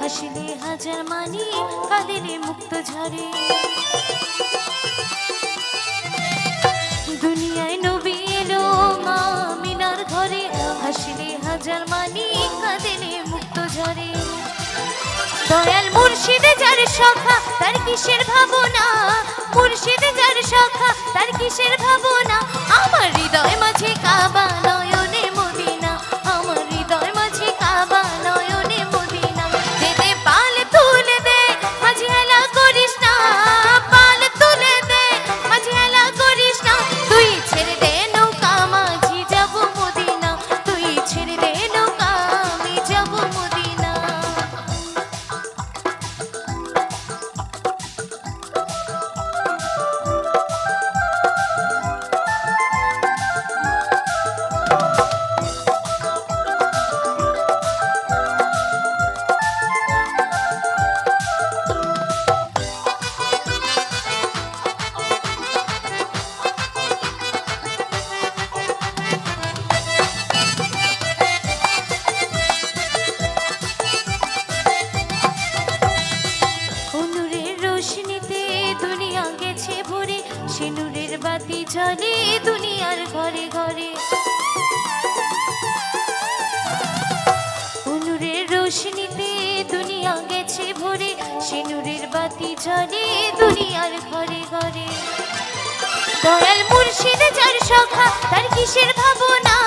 হাসিলে হাজার মানি, কাঁদিলে মুক্ত ঝরে। দুনিয়ায় নবী এলো মা মিনার ঘরে, হাসিলে হাজার মানি, কাঁদিলে মুক্ত ঝরে। দয়াল মুর্শিদে যার সখা তার কিসের ভাবনা, মুর্শিদে যার সখা তার কিসের ভাবনা। আমার হৃদয় মাঝে কাবা নয়নে মদিনা, আমার হৃদয় মাঝে কাবা নয়নে মদিনা। যেতে পাল তুলে দে মাঝে হেলা করিস না, পাল তুলে দে মাঝে হেলা করিস না। তুই ছেড়ে দে নৌকা মাঝি যাব মদিনা, তুই ছেড়ে দে নৌকা আমি যাব মদিনা। সে নূরের বাতি জ্বলে দুনিয়ার ঘরে ঘরে। নূরের রোশনীতে দুনিয়া গেছে ভরে, সে নূরের বাতি জ্বলে দুনিয়ার ঘরে ঘরে। দয়াল মুর্শিদ যার সখা তার কিসের ভাবনা,